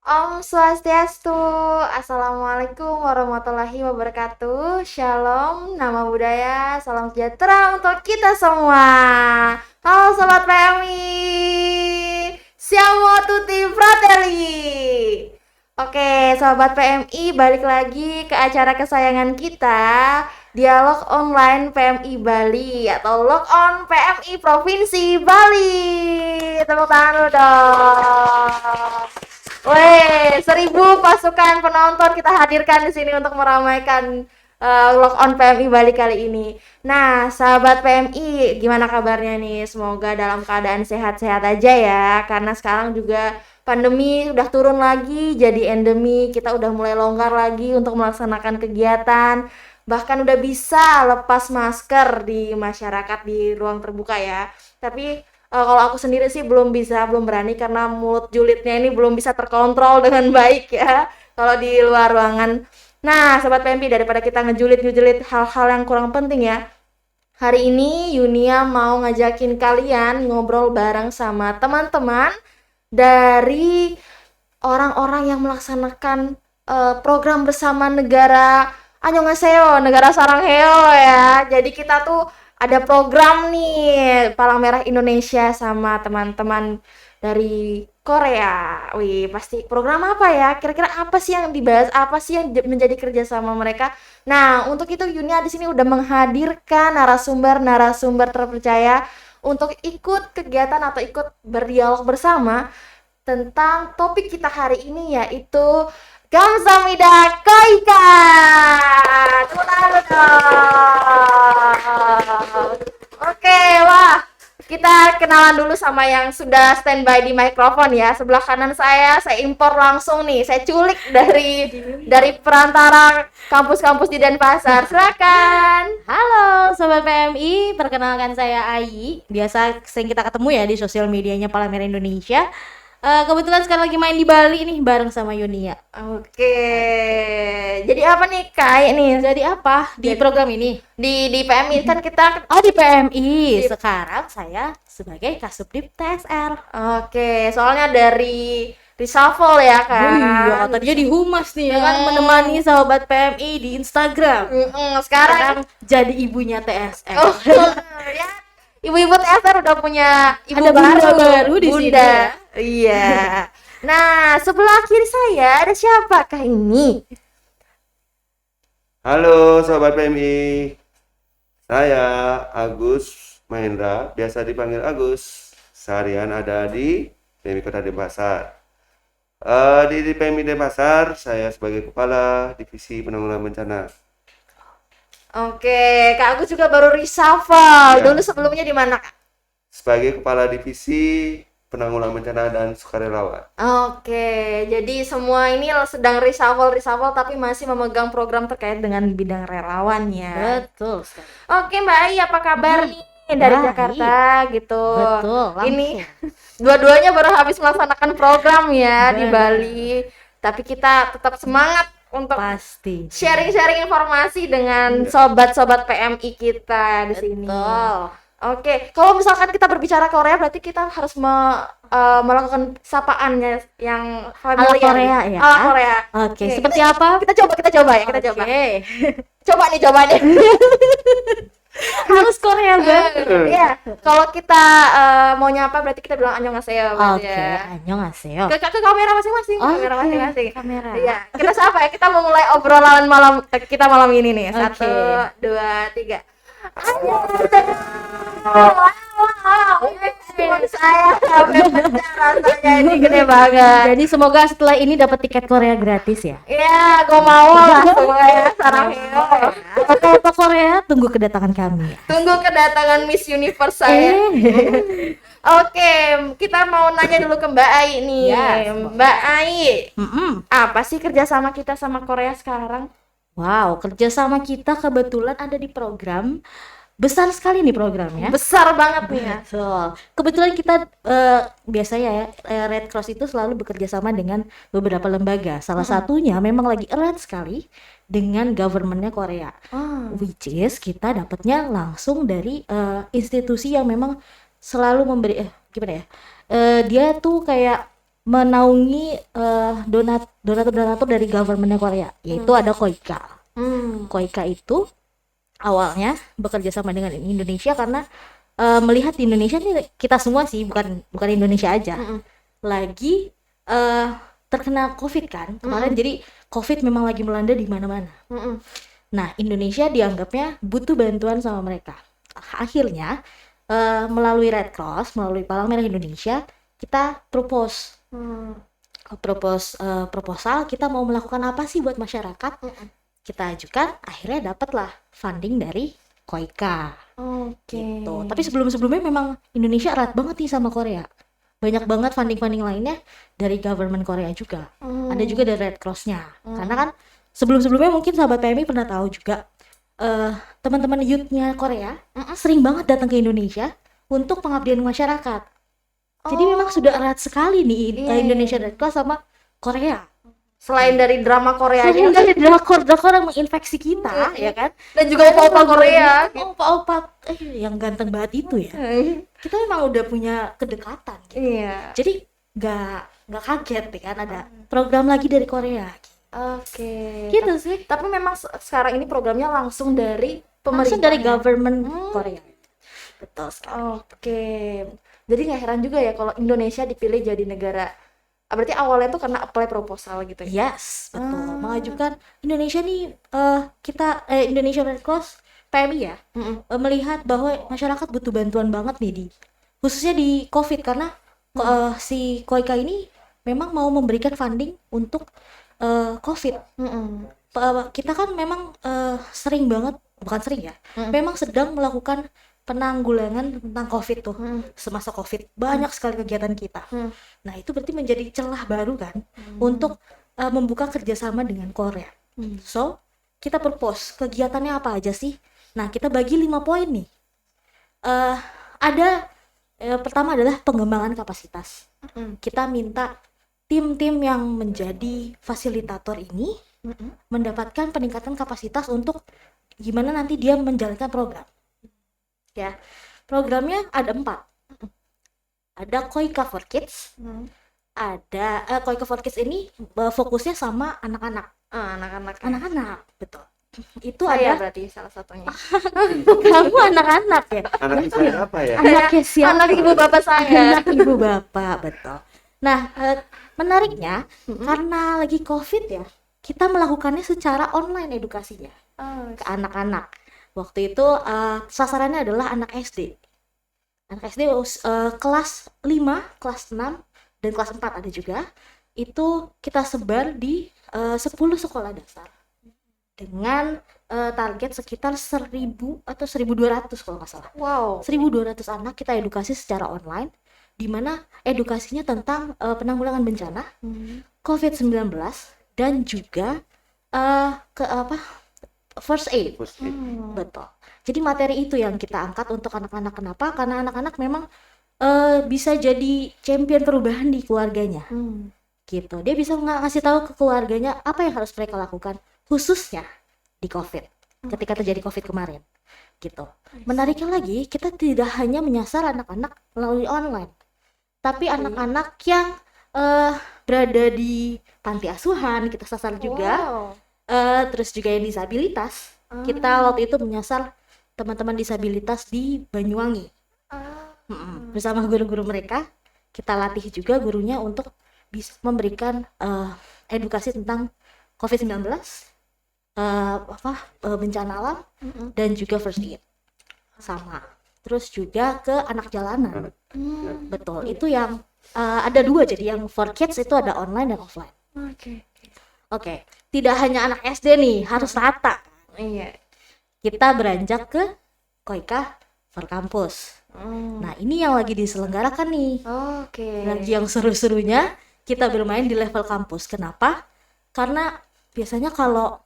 Om Swastiastu, Assalamualaikum warahmatullahi wabarakatuh. Shalom, nama budaya, salam sejahtera untuk kita semua. Halo Sobat PMI, siamo tutti fratelli. Oke, Sobat PMI, balik lagi ke acara kesayangan kita, Dialog Online PMI Bali atau Log On PMI Provinsi Bali. Tepuk tangan dulu dong. Weh, 1.000 pasukan penonton kita hadirkan di sini untuk meramaikan Log On PMI Bali kali ini. Nah, sahabat PMI, gimana kabarnya nih? Semoga dalam keadaan sehat-sehat aja ya, karena sekarang juga pandemi udah turun lagi, jadi endemi. Kita udah mulai longgar lagi untuk melaksanakan kegiatan. Bahkan udah bisa lepas masker di masyarakat di ruang terbuka ya. Tapi kalau aku sendiri sih belum berani karena mulut julidnya ini belum bisa terkontrol dengan baik ya kalau di luar ruangan. Nah, Sobat PMP, daripada kita ngejulit hal-hal yang kurang penting ya, hari ini Yunia mau ngajakin kalian ngobrol bareng sama teman-teman dari orang-orang yang melaksanakan program bersama negara Annyeonghaseyo, negara Sarangheo ya. Jadi kita tuh ada program nih Palang Merah Indonesia sama teman-teman dari Korea. Wih, pasti program apa ya? Kira-kira apa sih yang dibahas? Apa sih yang menjadi kerjasama mereka? Nah, untuk itu Yunia di sini udah menghadirkan narasumber terpercaya untuk ikut kegiatan atau ikut berdialog bersama tentang topik kita hari ini, yaitu Kamsahamnida Koika. Tepuk tangan dong. Oke, wah. Kita kenalan dulu sama yang sudah standby di mikrofon ya. Sebelah kanan saya impor langsung nih. Saya culik dari perantara kampus-kampus di Denpasar. Silakan. Halo Sobat PMI, perkenalkan saya Ayi. Biasa sering kita ketemu ya di sosial medianya Palang Merah Indonesia. Kebetulan sekarang lagi main di Bali nih bareng sama Yunia. Oke. Jadi apa nih Kai nih? Jadi apa di program ini? Di PMI kan kita Oh, di PMI. Sekarang saya sebagai Kasubdit TSR. Oke, soalnya dari reshuffle ya kan. Oh iya, tadinya di Humas nih ya kan menemani Sobat PMI di Instagram. Sekarang jadi ibunya TSR. oh, ya. Ibu-ibu TSR udah punya ibu Ada bunda baru di sini ya. Iya. Nah, sebelah kiri saya ada siapakah ini? Halo Sobat PMI, saya Agus Mahendra, biasa dipanggil Agus. Seharian ada di PMI Kota Denpasar. Di PMI Denpasar, saya sebagai Kepala Divisi Penanggulangan Bencana. Oke, Kak Agus juga baru reshuffle. Ya. Dulu sebelumnya di mana, Kak? Sebagai Kepala Divisi Penanggulangan Bencana dan Sukarelawan. Oke, jadi semua ini sedang reshuffle tapi masih memegang program terkait dengan bidang relawan ya. Betul. Oke, Mbak Ai, apa kabar nih dari Baik. Jakarta gitu? Betul, langsung. Ini dua-duanya baru habis melaksanakan program ya di Benar. Bali. Tapi kita tetap semangat untuk Pasti. sharing-sharing informasi dengan sobat-sobat PMI kita di sini. Betul. Oke, kalau misalkan kita berbicara Korea berarti kita harus melakukan sapaannya yang familiar. Korea ya? Ala Korea. Oke, seperti apa? Kita coba ya, kita coba. Oke. Coba nih jawabannya. Harus Korea banget. Iya, kalau kita mau nyapa berarti kita bilang annyeonghaseyo berarti Oke, ya. annyeonghaseyo. Ke kamera masing-masing, kamera Oke, masing-masing. kamera. Iya, kita sapa ya. Kita mau mulai obrolan kita malam ini nih. 1, Oke. 2, 3. Annyeonghaseyo. Wow. Saya rasanya ini gede banget. Jadi semoga setelah ini dapat tiket Korea gratis ya. Iya, gue mau lah semuanya Sarangheo. Oke, Korea, tunggu kedatangan kami ya. Tunggu kedatangan Miss Universe saya. Oke, kita mau nanya dulu ke Mbak Ai nih. Yes, Mbak Ai, Mm-mm. apa sih kerjasama kita sama Korea sekarang? Wow, kerjasama kita kebetulan ada di program. Besar sekali nih programnya. Besar banget nih ya. Betul. Kebetulan kita biasanya ya Red Cross itu selalu bekerja sama dengan beberapa lembaga. Salah satunya memang lagi erat sekali dengan governmentnya Korea. Which is kita dapatnya langsung dari institusi yang memang selalu memberi gimana ya? Dia tuh kayak menaungi donatur dari governmentnya Korea, yaitu ada KOICA. KOICA itu awalnya bekerja sama dengan Indonesia karena melihat di Indonesia nih, kita semua sih, bukan Indonesia aja, lagi terkena COVID kan kemarin. Jadi COVID memang lagi melanda di mana-mana. Nah, Indonesia dianggapnya butuh bantuan sama mereka. Akhirnya melalui Red Cross, melalui Palang Merah Indonesia, kita proposal kita mau melakukan apa sih buat masyarakat. Kita ajukan, akhirnya dapatlah funding dari KOICA. Gitu. Tapi sebelumnya memang Indonesia erat banget nih sama Korea. Banyak banget funding lainnya dari government Korea juga. Ada juga dari Red Cross-nya. Karena kan sebelumnya mungkin sahabat PMI pernah tahu juga teman-teman youth-nya Korea sering banget datang ke Indonesia untuk pengabdian masyarakat. Jadi memang sudah erat sekali nih Indonesia Red Cross sama Korea. Selain dari drama Koreanya, Selain dari drakor yang menginfeksi kita, ya kan? Dan juga opa-opa Korea. Opa-opa yang ganteng banget itu ya. Kita memang udah punya kedekatan gitu. Iya. Jadi nggak kaget ya kan ada program lagi dari Korea. Oke. Gitu sih. Tapi memang sekarang ini programnya langsung dari Langsung pemerintah. dari government Korea. Betul sekali. Oke. Jadi nggak heran juga ya kalau Indonesia dipilih jadi negara. Berarti awalnya tuh karena apply proposal gitu ya? Yes, betul. Mengajukan Indonesia nih, Indonesia Red Cross PMI ya, melihat bahwa masyarakat butuh bantuan banget nih khususnya di COVID karena si KOICA ini memang mau memberikan funding untuk COVID. Kita kan memang sering banget, bukan sering ya, memang sedang melakukan penanggulangan tentang COVID tuh. Semasa COVID banyak sekali kegiatan kita. Nah, itu berarti menjadi celah baru kan untuk membuka kerjasama dengan Korea. So, kita propose kegiatannya apa aja sih? Nah, kita bagi 5 poin nih. Pertama adalah pengembangan kapasitas. Kita minta tim-tim yang menjadi fasilitator ini mendapatkan peningkatan kapasitas untuk gimana nanti dia menjalankan program. Ya, programnya ada 4. Ada KOICA for Kids. Ada KOICA for Kids ini fokusnya sama anak-anak. Anak-anak, betul. Itu Saya ada berarti salah satunya. kamu anak-anak ya. Anak saya apa ya? Anaknya siapa? Anak ibu bapak saya. Anak ibu bapak, betul. Nah, menariknya karena lagi COVID ya, kita melakukannya secara online edukasinya ke anak-anak. Waktu itu sasarannya adalah anak SD. Anak SD kelas 5, kelas 6, dan kelas 4 ada juga. Itu kita sebar di 10 sekolah dasar. Dengan target sekitar 1000 atau 1200 kalau nggak salah. Wow. 1200 anak kita edukasi secara online, di mana edukasinya tentang penanggulangan bencana, COVID-19, dan juga first aid. Betul. Jadi materi itu yang kita angkat untuk anak-anak. Kenapa? Karena anak-anak memang bisa jadi champion perubahan di keluarganya. Gitu. Dia bisa ngasih tahu ke keluarganya apa yang harus mereka lakukan, khususnya di COVID. Ketika terjadi COVID kemarin. Gitu. Menariknya lagi, kita tidak hanya menyasar anak-anak melalui online, tapi anak-anak yang berada di panti asuhan kita sasar juga. Terus juga yang disabilitas. Kita waktu itu menyasar teman-teman disabilitas di Banyuwangi. Bersama guru-guru mereka, kita latih juga gurunya untuk bisa memberikan edukasi tentang COVID-19, bencana alam, dan juga first aid. Sama. Terus juga ke anak jalanan. Betul. Itu yang ada 2, jadi yang for kids itu ada online dan offline. Oke. Tidak hanya anak SD nih, harus rata. Iya. Kita beranjak ke KOICA for Campus. Nah, ini yang lagi diselenggarakan nih. Lagi yang seru-serunya kita bermain di level kampus. Kenapa? Karena biasanya kalau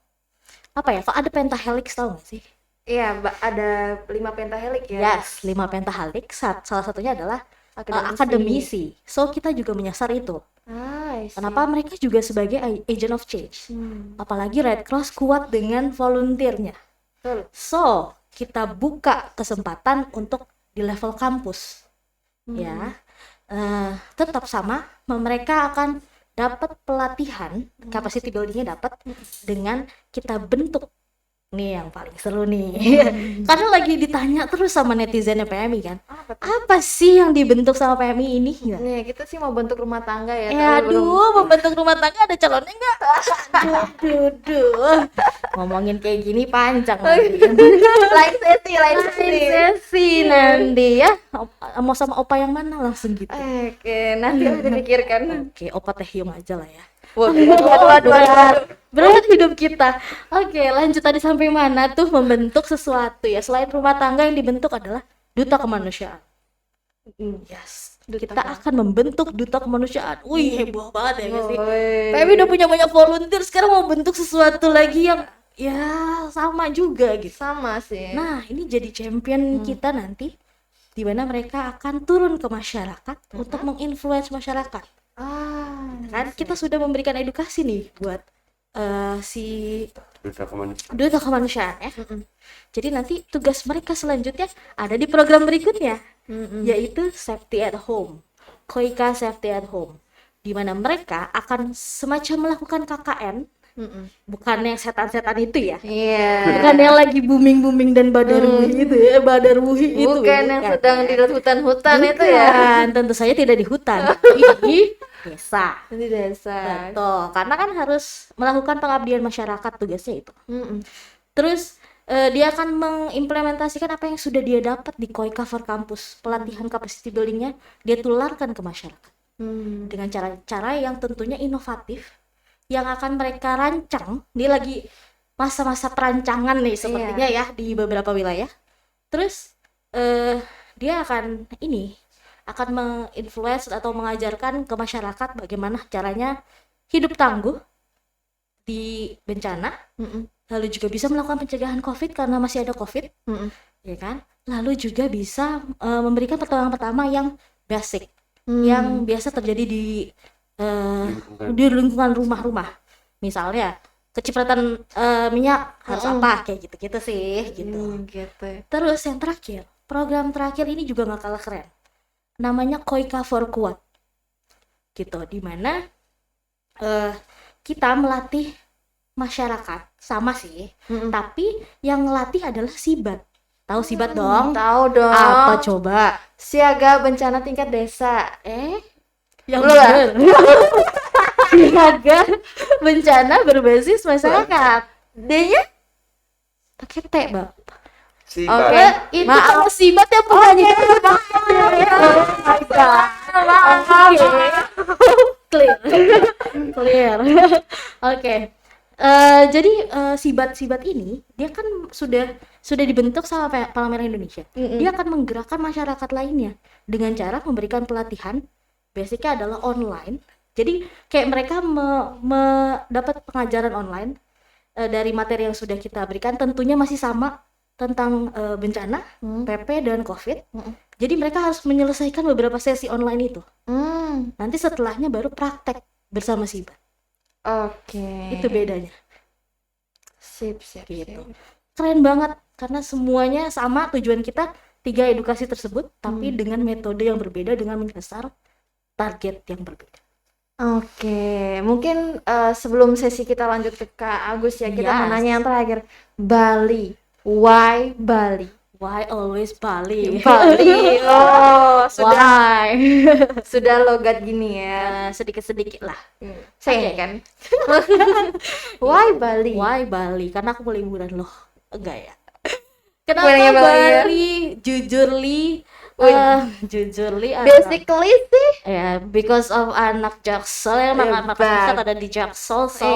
ada pentahelix, tahu nggak sih? Iya, ada 5 pentahelix ya. Yes, 5 pentahelix. Salah satunya adalah akademisi. So kita juga menyasar itu. Kenapa? Mereka juga sebagai agent of change. Apalagi Red Cross kuat dengan volunteernya. So kita buka kesempatan untuk di level kampus. Ya. tetap sama, mereka akan dapat pelatihan, capacity buildingnya dapat dengan kita bentuk. Nih yang paling seru nih. Karena lagi ditanya terus sama netizennya PMI kan. Apa sih yang dibentuk sama PMI ini? Gitu. Nih, kita sih mau bentuk rumah tangga ya, Ya tapi belum. aduh, membentuk rumah tangga ada calonnya nggak? Aduh. Ngomongin kayak gini panjang nanti. Lain sesi. Nanti ya. Mau sama opa yang mana langsung gitu. Oke, nanti harus dipikirkan. Oke, opa Teh Hyung aja lah ya. Waduh. Berat hidup kita. Oke, lanjut tadi sampai mana tuh membentuk sesuatu ya. Selain rumah tangga yang dibentuk adalah duta kemanusiaan. Yes, kita akan membentuk duta kemanusiaan. Wih, heboh banget ya nggak sih? PMI udah punya banyak volunteer, sekarang mau bentuk sesuatu lagi yang ya sama juga gitu. Sama sih. Nah, ini jadi champion kita nanti, di mana mereka akan turun ke masyarakat untuk menginfluence masyarakat. Kan kita sudah memberikan edukasi nih buat si duta kemanusiaan ya. Jadi nanti tugas mereka selanjutnya ada di program berikutnya, yaitu Safety at Home, Koika Safety at Home, di mana mereka akan semacam melakukan KKN, bukan yang setan-setan itu ya, bukan yang lagi booming dan badarwuhi itu ya, badarwuhi itu, bukan yang sedang di hutan-hutan itu ya. Tentu saja tidak di hutan, di desa. Di desa. Betul, karena kan harus melakukan pengabdian masyarakat, tugasnya itu. Terus dia akan mengimplementasikan apa yang sudah dia dapat di Koika for Campus, pelatihan capacity buildingnya dia tularkan ke masyarakat dengan cara-cara yang tentunya inovatif, yang akan mereka rancang. Dia lagi masa-masa perancangan nih sepertinya ya di beberapa wilayah. Terus dia akan menginfluence atau mengajarkan ke masyarakat bagaimana caranya hidup tangguh di bencana, lalu juga bisa melakukan pencegahan COVID karena masih ada COVID, ya kan? Lalu juga bisa memberikan pertolongan pertama yang basic, yang biasa terjadi di lingkungan rumah-rumah. Misalnya kecipratan minyak harus apa, kayak gitu-gitu sih, gitu. Terus yang terakhir, program terakhir ini juga nggak kalah keren. Namanya Koika for Quad, gitu, dimana kita melatih masyarakat sama sih, tapi yang ngelatih adalah Sibat. Tahu Sibat dong? Tahu dong. Apa coba? Siaga bencana tingkat desa. Yang bener. Siaga bencana berbasis masyarakat. D-nya pakai T, Bang. Oke, itu kalau Sibat yang punya. Clear. Oke. Jadi Sibat ini dia kan sudah dibentuk sama Palang Merah Indonesia. Dia akan menggerakkan masyarakat lainnya dengan cara memberikan pelatihan, basicnya adalah online. Jadi kayak mereka dapat pengajaran online dari materi yang sudah kita berikan, tentunya masih sama tentang bencana, PP dan COVID. Jadi mereka harus menyelesaikan beberapa sesi online itu. Nanti setelahnya baru praktek bersama Sibat. Oke. Itu bedanya. Sip. Gitu. Keren banget karena semuanya sama, tujuan kita 3 edukasi tersebut, tapi dengan metode yang berbeda, dengan menyasar target yang berbeda. Oke, mungkin sebelum sesi kita lanjut ke Kak Agus ya, kita mau nanya yang terakhir. Bali. Why Bali? Why always Bali? Bali. Oh, sudah logat gini ya. Sedikit-sedikit lah. Saya kan. Why Bali? Why Bali? Karena aku mau liburan loh. Enggak ya? Kenapa Bali? Bali? Jujurly Basically sih ya, because of anak Jaksel ya, anak Jaksel ada di Jaksel, so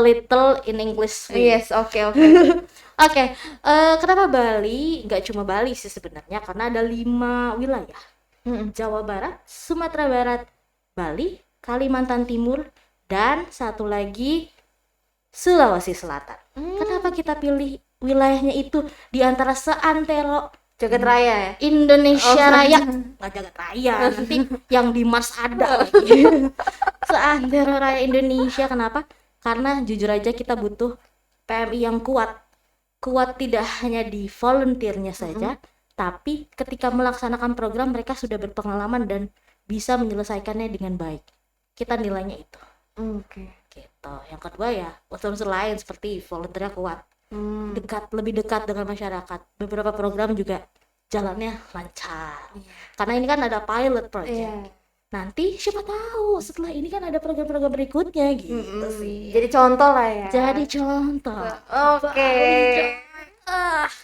little in English. Yes, oke. Oke, kenapa Bali? Nggak cuma Bali sih sebenarnya, karena ada 5 wilayah. Jawa Barat, Sumatera Barat, Bali, Kalimantan Timur, dan satu lagi Sulawesi Selatan. Kenapa kita pilih wilayahnya itu di antara seantero Jagat Raya ya? Indonesia Raya? Nggak Jagat Raya, nanti yang di Mars ada lagi. Seantero Raya Indonesia. Kenapa? Karena jujur aja kita butuh PMI yang kuat tidak hanya di volunteernya saja, tapi ketika melaksanakan program mereka sudah berpengalaman dan bisa menyelesaikannya dengan baik. Kita nilainya itu. Oke. Gitu. Yang kedua ya, unsur-unsur lain seperti volunteernya kuat, lebih dekat dengan masyarakat. Beberapa program juga jalannya lancar. Karena ini kan ada pilot project. Iya. Nanti siapa tahu setelah ini kan ada program-program berikutnya gitu sih. Jadi contoh lah ya. Jadi contoh. Oke.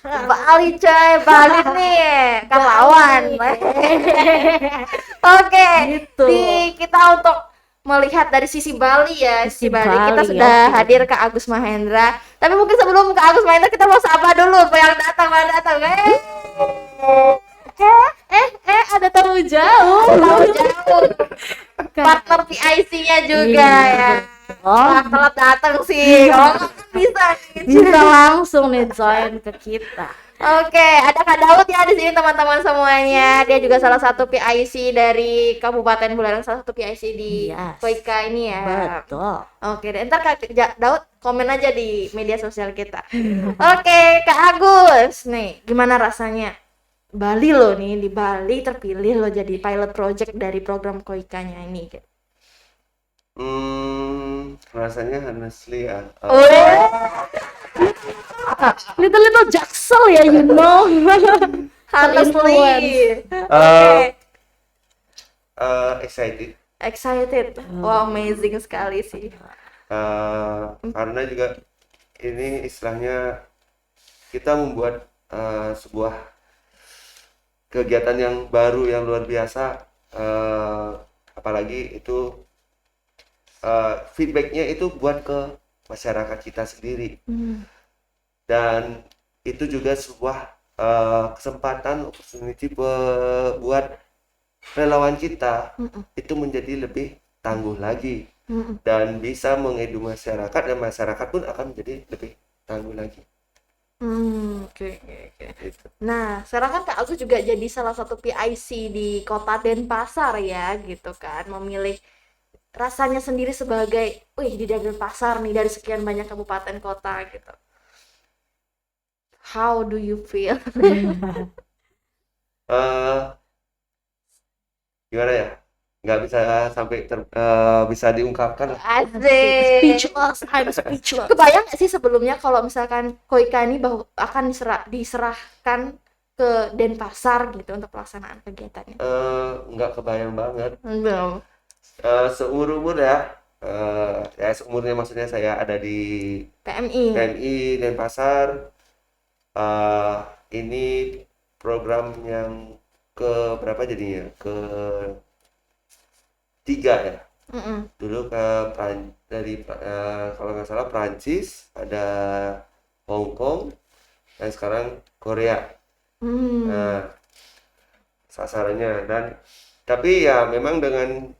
Bali coy, Bali nih kan lawan. Oke. Gitu. Kita untuk melihat dari sisi Bali ya, Sisi Bali kita Bali, sudah oke. hadir ke Agus Mahendra. Tapi mungkin sebelum ke Agus Mahendra kita mau sapa dulu yang datang. Ada tamu jauh. Tahu jauh. Partner PIC-nya juga Iya, ya. Wah, telat datang sih. Kalau nggak bisa nih. Bisa langsung nih join ke kita. Oke, ada Kak Daud ya di sini teman-teman semuanya. Dia juga salah satu PIC dari Kabupaten Buleleng, salah satu PIC di Yes. Koika ini ya. Betul. Oke, deh, ntar Kak Daud komen aja di media sosial kita. Oke, Kak Agus, nih gimana rasanya? Bali loh nih, di Bali terpilih loh jadi pilot project dari program Koikanya ini. Rasanya honestly ya. Little jaksel ya, you know. Honestly. Uh, Excited Excited. Wow, amazing sekali sih. karena juga ini istilahnya kita membuat sebuah kegiatan yang baru yang luar biasa, apalagi itu feedbacknya itu buat ke masyarakat kita sendiri, dan itu juga sebuah kesempatan opportunity buat relawan kita itu menjadi lebih tangguh lagi dan bisa mengedu masyarakat, dan masyarakat pun akan menjadi lebih tangguh lagi. Oke. Gitu. Nah, sekarang kan Kak Agus juga jadi salah satu PIC di Kota Denpasar ya, gitu kan. Memilih rasanya sendiri sebagai, wih di Denpasar nih dari sekian banyak kabupaten kota gitu. How do you feel? Gimana ya? Nggak bisa sampai bisa diungkapkan. Asik. Speechless, I'm speechless. Kebayang nggak sih sebelumnya kalau misalkan Koika ini akan diserahkan ke Denpasar gitu untuk pelaksanaan kegiatannya? Nggak kebayang banget. Belum. Seumur-umur ya, ya seumurnya maksudnya saya ada di PMI. Denpasar. Ini program yang ke berapa jadinya? Ke 3 ya. Dulu dari kalau nggak salah Prancis, ada Hong Kong, dan sekarang Korea. Nah, sasarannya, dan tapi ya memang dengan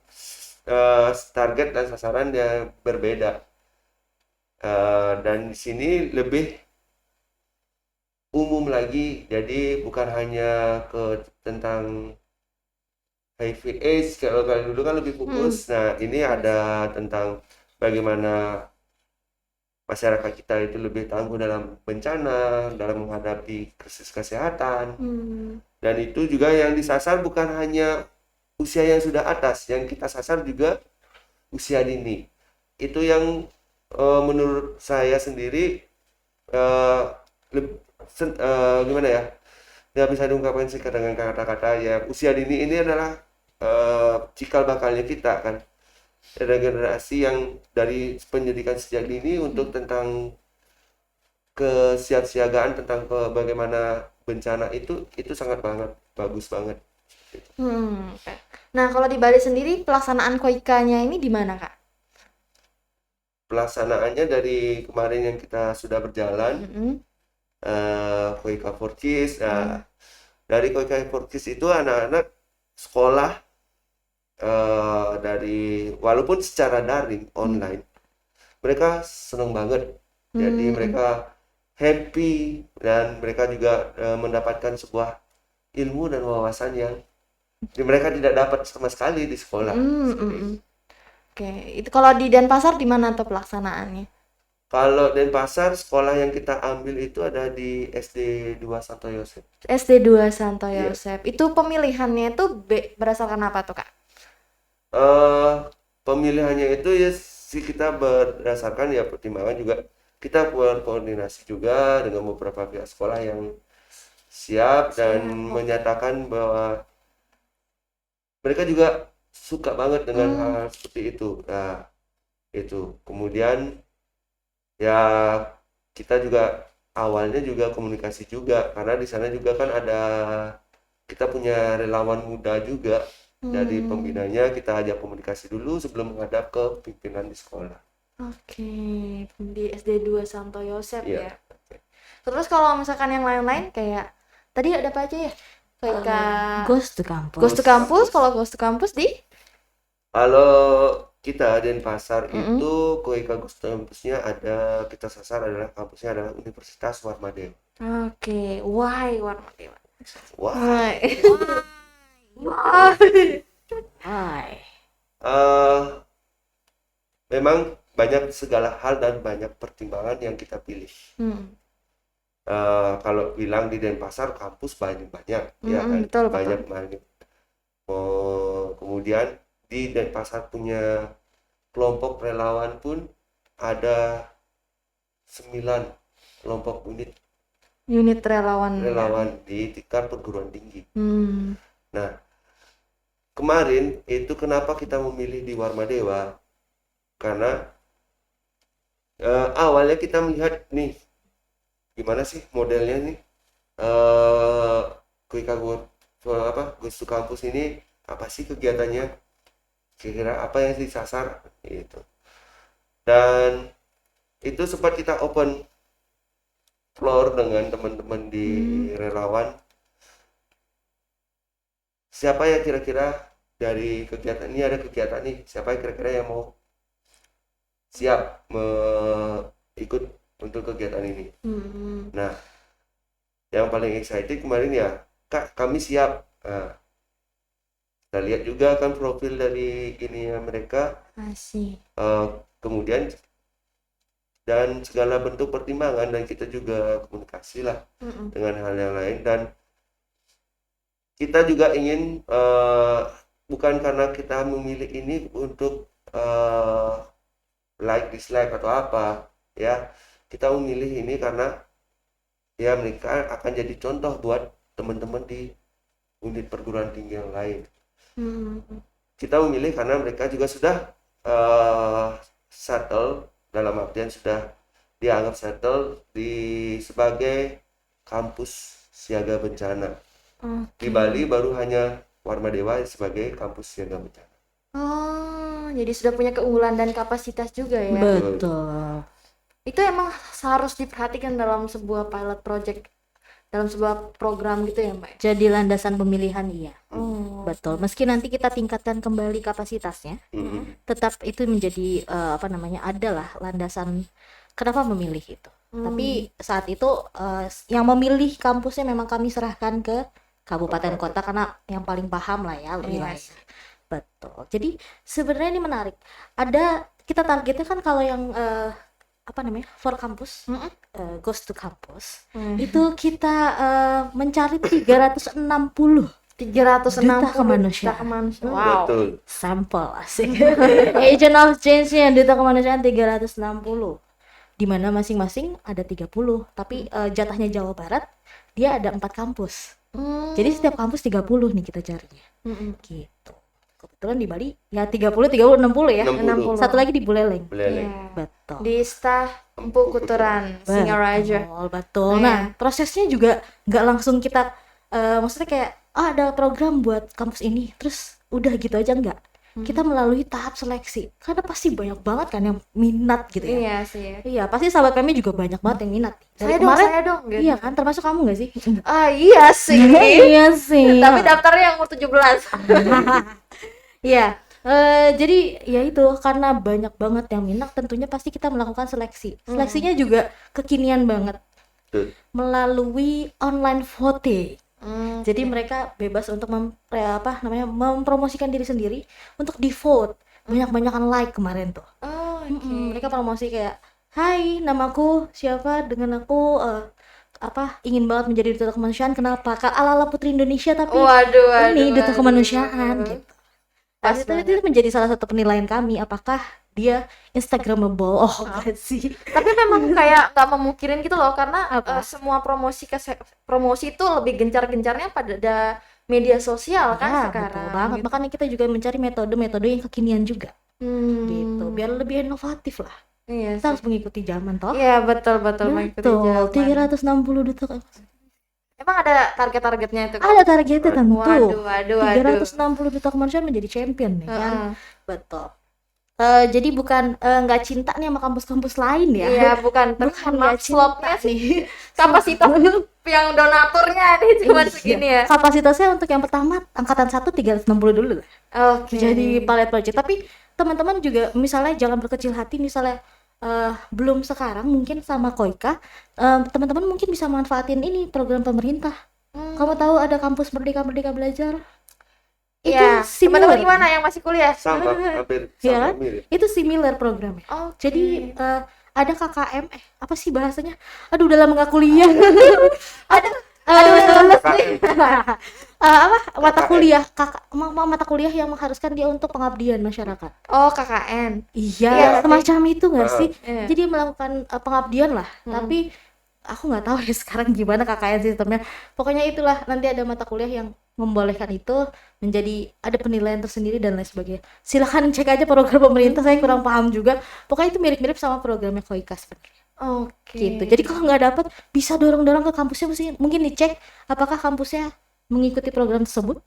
target dan sasaran yang berbeda, dan di sini lebih umum lagi, jadi bukan hanya tentang HIV AIDS, kalau dulu kan lebih fokus. Nah, ini ada tentang bagaimana masyarakat kita itu lebih tangguh dalam bencana, dalam menghadapi krisis kesehatan. Dan itu juga yang disasar bukan hanya usia yang sudah atas, yang kita sasar juga usia dini. Itu yang menurut saya sendiri gimana ya? Nggak bisa diungkapkan sih dengan kata-kata ya. Usia dini ini adalah cikal bakalnya kita kan. Ada generasi yang dari pendidikan sejak dini untuk tentang kesiapsiagaan tentang bagaimana bencana itu sangat banget bagus banget. Nah, kalau di Bali sendiri pelaksanaan Koikanya ini di mana, Kak? Pelaksanaannya dari kemarin yang kita sudah berjalan, Koika for Kids. Dari Koika for Kids itu anak-anak sekolah dari walaupun secara daring online, mereka senang banget. Jadi mereka happy, dan mereka juga mendapatkan sebuah ilmu dan wawasan yang mereka tidak dapat sama sekali di sekolah. Oke, itu kalau di Denpasar di mana tuh pelaksanaannya? Kalau Denpasar, sekolah yang kita ambil itu ada di SD 2 Santo Yosef. SD 2 Santo Iya. Yosef. Itu pemilihannya itu berdasarkan apa tuh, Kak? eh pemilihannya itu ya sih kita berdasarkan ya pertimbangan juga kita berkoordinasi juga dengan beberapa pihak sekolah yang siap dan menyatakan bahwa mereka juga suka banget dengan hal seperti itu. Nah, itu. Kemudian ya kita juga awalnya juga komunikasi juga karena di sana juga kan ada kita punya relawan muda juga dari pembinanya, kita ajak komunikasi dulu sebelum menghadap ke pimpinan di sekolah. Oke, di SD 2 Santo Yosef Iya. ya. Terus kalau misalkan yang lain-lain kayak tadi ada apa aja ya? Kayak Ghost to Campus. Ghost to Campus, kalau Ghost to Campus di Kalau kita Denpasar itu KUIK kampusnya ada, kita sasar adalah kampusnya adalah Universitas Warmadewa. Oke, why Warna Dewa? Wah, Why? Why? Hai. eh, memang banyak segala hal dan banyak pertimbangan yang kita pilih. Kalau bilang di Denpasar kampus banyak-banyak, ya kan? Betul, betul. Banyak. Kemudian di Denpasar punya kelompok relawan pun ada 9 kelompok Unit relawan. di tingkat perguruan tinggi. Hmm. Nah, kemarin itu kenapa kita memilih di Warmadewa? Karena awalnya kita melihat nih gimana sih modelnya nih Kuika Ghost to Campus ini apa sih kegiatannya, kira-kira apa yang disasar gitu. Dan itu sempat kita open floor dengan teman-teman di relawan, siapa ya kira-kira dari kegiatan ini, ada kegiatan nih, siapa yang kira-kira yang mau siap ikut untuk kegiatan ini. Nah, yang paling excited kemarin ya, Kak, kami siap. Nah, kita lihat juga kan profil dari ini ya mereka, Asik. kemudian dan segala bentuk pertimbangan, dan kita juga komunikasi lah dengan hal yang lain, dan kita juga ingin bukan karena kita memilih ini untuk like dislike atau apa ya, kita memilih ini karena ya mereka akan jadi contoh buat teman-teman di unit perguruan tinggi yang lain. Kita memilih karena mereka juga sudah settle, dalam artian sudah dianggap settle sebagai kampus siaga bencana. Di Bali baru hanya Warmadewa sebagai kampus siaga bencana. Oh, jadi sudah punya keunggulan dan kapasitas juga ya. Betul. Itu emang harus diperhatikan dalam sebuah pilot project, dalam sebuah program gitu ya, Mbak? Jadi landasan pemilihan iya. Oh. Betul. Meski nanti kita tingkatkan kembali kapasitasnya, tetap itu menjadi adalah landasan kenapa memilih itu. Tapi saat itu yang memilih kampusnya memang kami serahkan ke kabupaten kota karena yang paling paham lah ya wilayah. Betul. Jadi sebenarnya ini menarik. Ada kita targetnya kan kalau yang for kampus, Ghost to Campus, itu kita mencari 360 juta kemanusiaan. Wow. Betul. Sampel asik. Agent of Change-nya duta kemanusiaan 360. Di mana masing-masing ada 30, tapi jatahnya Jawa Barat dia ada 4 kampus. Jadi setiap kampus 30 nih kita carinya. Gitu. Kebetulan di Bali ya 30 60 ya. 60. Satu lagi di Buleleng. Buleleng. Betul. Di Stah Empu Kuturan, Singaraja. Betul. Nah, prosesnya juga nggak langsung kita maksudnya kayak ada program buat kampus ini terus udah gitu aja nggak. Kita melalui tahap seleksi karena pasti banyak banget kan yang minat gitu ya. Iya sih. Iya, pasti sahabat kami juga banyak banget yang minat. Dari Saya dong. Gitu. Iya kan, termasuk kamu nggak sih? Iya sih. Iya sih. Tapi daftarnya yang umur 17. Iya. Jadi ya itu karena banyak banget yang minat, tentunya pasti kita melakukan seleksi. Seleksinya juga kekinian banget. Melalui online voting. Jadi mereka bebas untuk mempromosikan diri sendiri untuk di vote. Banyak-banyakan like kemarin tuh. Mereka promosi kayak, "Hai, namaku siapa, dengan aku ingin banget menjadi duta kemanusiaan. Kenapa? Ala-ala Putri Indonesia tapi Waduh. ini duta kemanusiaan gitu." Pas itu menjadi salah satu penilaian kami, apakah dia Instagramable. Oh, enggak sih. Tapi memang kayak nggak memungkirin gitu loh, karena Apa? semua promosi itu lebih gencar-gencarnya pada media sosial kan Ya, sekarang. betul banget. Gitu. Makanya kita juga mencari metode-metode yang kekinian juga. Hmm. Gitu. Biar lebih inovatif lah. Iya Kita sih. harus mengikuti zaman toh. Iya, betul mengikuti Betul. zaman. 360 detik. Emang ada targetnya itu? Ada targetnya tentu. Waduh. 360 detik kemanusiaan menjadi champion nih kan. Heeh. Betul. Jadi bukan nggak cinta nih sama kampus-kampus lain ya. Iya, bukan. Bukan Maaf, nggak cinta slotnya sih. Kapasitas yang donaturnya nih cuma segini ya. Kapasitasnya untuk yang pertama angkatan 1 360 dulu lah. Oke. Jadi pilot project. Tapi teman-teman juga misalnya jangan berkecil hati, misalnya belum sekarang mungkin sama Koika, teman-teman mungkin bisa manfaatin ini program pemerintah. Kamu tahu ada kampus Merdeka Belajar? Iya, teman-teman gimana yang masih kuliah? Sama, hampir Ya, sama mirip. itu similar programnya. Oke. Jadi ada KKM, apa sih bahasanya? Aduh, udah lama nggak kuliah. Aduh, Apa mata kuliah mata kuliah yang mengharuskan dia untuk pengabdian masyarakat. Oh, KKN. Iya, Iya, semacam itu nggak sih? Iya. Jadi melakukan pengabdian lah. Tapi aku nggak tahu ya sekarang gimana KKN sistemnya. Pokoknya itulah, nanti ada mata kuliah yang membolehkan itu, menjadi ada penilaian tersendiri dan lain sebagainya. Silakan cek aja program pemerintah, saya kurang paham juga. Pokoknya itu mirip-mirip sama programnya Koika sebenarnya. Oke. Gitu. Jadi kalau nggak dapat, bisa dorong-dorong ke kampusnya, mungkin dicek apakah kampusnya mengikuti program tersebut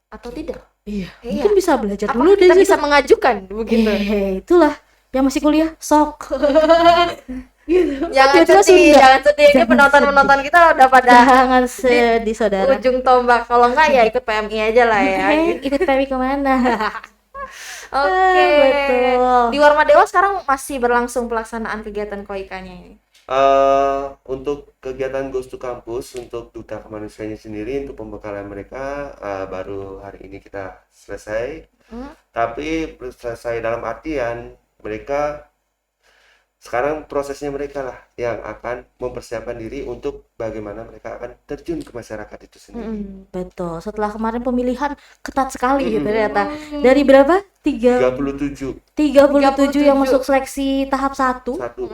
Atau tidak? Iya. Iya. Mungkin bisa belajar Apakah dulu kita deh bisa mengajukan begitu? itulah yang masih kuliah sok. Jangan Tiba-tiba sedih, Sunda. jangan sedih. Ini Jangan penonton-penonton kita udah pada Jangan sedih saudara. ujung tombak. Kalau enggak ya ikut PMI aja lah ya. Ikut PMI kemana? Oke. Betul. Di Warma Dewa sekarang masih berlangsung pelaksanaan kegiatan koikanya ini. Untuk kegiatan Ghost to Campus untuk duta kemanusiaannya sendiri, untuk pembekalan mereka baru hari ini kita selesai. Tapi selesai dalam artian mereka sekarang prosesnya mereka lah yang akan mempersiapkan diri untuk bagaimana mereka akan terjun ke masyarakat itu sendiri. Betul. Setelah kemarin pemilihan ketat sekali gitu ternyata. Dari berapa? 37 37 yang masuk seleksi tahap 1. satu.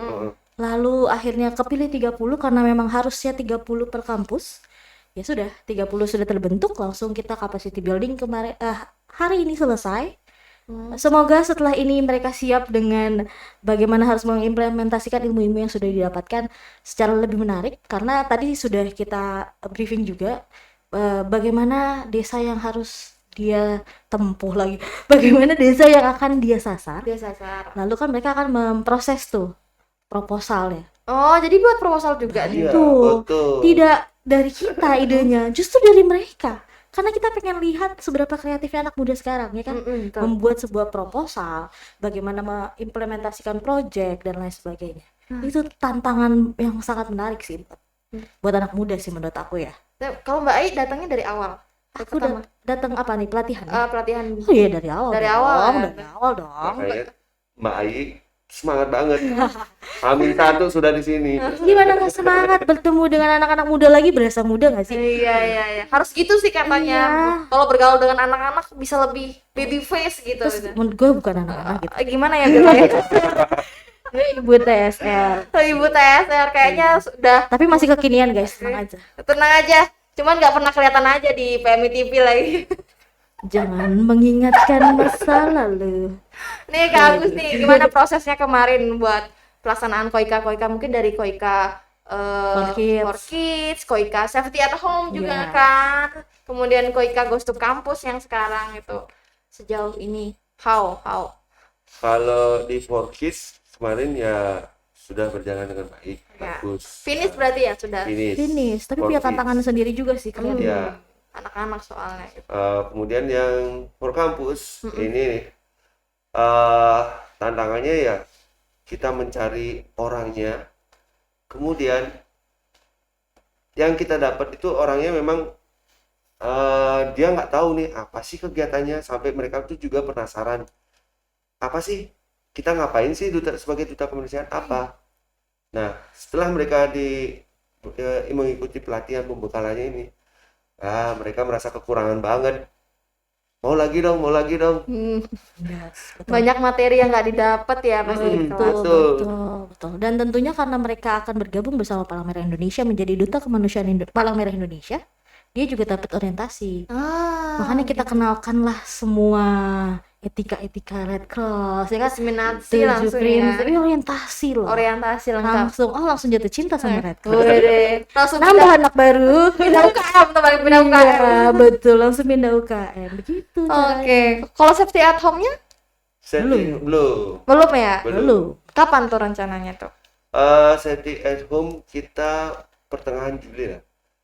Lalu akhirnya kepilih 30 karena memang harusnya 30 per kampus. Ya sudah, 30 sudah terbentuk, langsung kita capacity building kemarin hari ini selesai. Semoga setelah ini mereka siap dengan bagaimana harus mengimplementasikan ilmu-ilmu yang sudah didapatkan secara lebih menarik, karena tadi sudah kita briefing juga bagaimana desa yang harus dia tempuh lagi, bagaimana desa yang akan dia sasar. Lalu kan mereka akan memproses tuh proposal ya. Oh, jadi buat proposal juga nih. Iya, Tuh, betul. tidak dari kita idenya, justru dari mereka. Karena kita pengen lihat seberapa kreatifnya anak muda sekarang, ya kan? Betul. Membuat sebuah proposal, bagaimana mengimplementasikan project dan lain sebagainya. Itu tantangan yang sangat menarik sih buat anak muda sih menurut aku ya. Kalau Mbak Ai datangnya dari awal? Aku datang apa nih, pelatihan? Pelatihan. Oh iya, dari awal. Dari dong, awal. Dari awal dong. Makanya Mbak Ai semangat banget. Amin 1 sudah di sini. Gimana nggak semangat bertemu dengan anak-anak muda lagi, berasa muda nggak sih? Iya. Harus gitu sih katanya. Iya. Kalau bergaul dengan anak-anak bisa lebih baby face gitu. Terus menurut gue bukan anak-anak gitu. Gimana ya bilangnya? Ibu TSL. Ibu TSR kayaknya sudah Tapi masih kekinian guys, tenang aja. tenang aja. Cuman nggak pernah kelihatan aja di PMI TV lagi. Jangan mengingatkan masa lalu. Nih Kak Agus nih, gimana prosesnya kemarin buat pelaksanaan Koika mungkin dari Koika For Kids, Koika Safety at Home juga Iya. kan. Kemudian Koika Ghost to Campus yang sekarang itu sejauh ini how? Kalau di 4Kids kemarin ya sudah berjalan dengan baik, Ya. bagus. Finish berarti ya sudah. Finish, tapi 4Kids. punya tantangan sendiri juga sih kalian. Ya. Anak-anak soalnya gitu. Kemudian yang for kampus ini tantangannya ya kita mencari orangnya. Kemudian yang kita dapat itu orangnya memang dia nggak tahu nih apa sih kegiatannya, sampai mereka tuh juga penasaran apa sih kita ngapain sih sebagai duta kemanusiaan apa. Nah setelah mereka mengikuti pelatihan pembekalannya ini, mereka merasa kekurangan banget. mau lagi dong, mau lagi dong. Yes, betul. Banyak materi yang nggak didapat ya pasti di kelas. Betul, betul. Dan tentunya karena mereka akan bergabung bersama Palang Merah Indonesia menjadi duta kemanusiaan Palang Merah Indonesia, dia juga dapat orientasi. Makanya kita kenalkanlah semua etika-etika Red Cross, ya kan? Diseminasi Tujuh langsung prinsip, ya. ini orientasi loh. Orientasi lengkap. Langsung jatuh cinta sama Red Cross. Wede. Langsung Nambah anak baru. pindah UKM teman pindah UKM. Iya, betul, langsung pindah UKM. Begitu caranya. Oke. Kalau safety at home-nya Setting belum. belum ya? Belum. Kapan tuh rencananya tuh? Setting at home kita pertengahan Juli lah.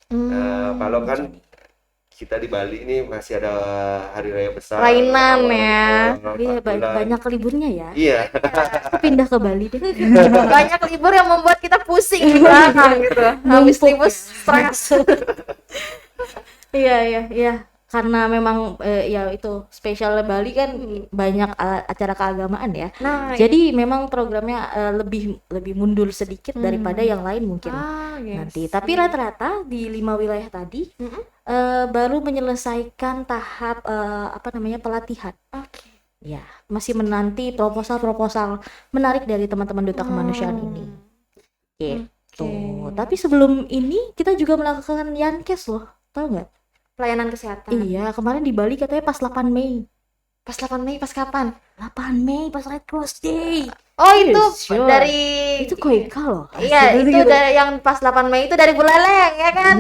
Hmm. Kalau kan kita di Bali ini masih ada hari raya besar. Rainan awal- ya. awal Iya, bulan. banyak liburnya ya. Iya. Aku pindah ke Bali deh. Banyak libur yang membuat kita pusing di belakang gitu. Habis libur stres. Iya. Karena memang ya itu spesial Bali kan banyak acara keagamaan ya. Nah, Jadi memang programnya lebih mundur sedikit daripada yang lain mungkin nanti. Tapi rata-rata di 5 wilayah tadi baru menyelesaikan tahap pelatihan. Oke. Ya, masih menanti proposal-proposal menarik dari teman-teman duta kemanusiaan ini. Gitu. Tapi sebelum ini kita juga melakukan Yankes loh, tahu nggak? Pelayanan kesehatan. Iya, kemarin di Bali katanya pas 8 Mei. Pas 8 Mei pas kapan? 8 Mei pas Red Cross Day. Oh, itu Sure. dari Itu Koika loh. Iya, itu dari yang pas 8 Mei itu dari Buleleng ya kan?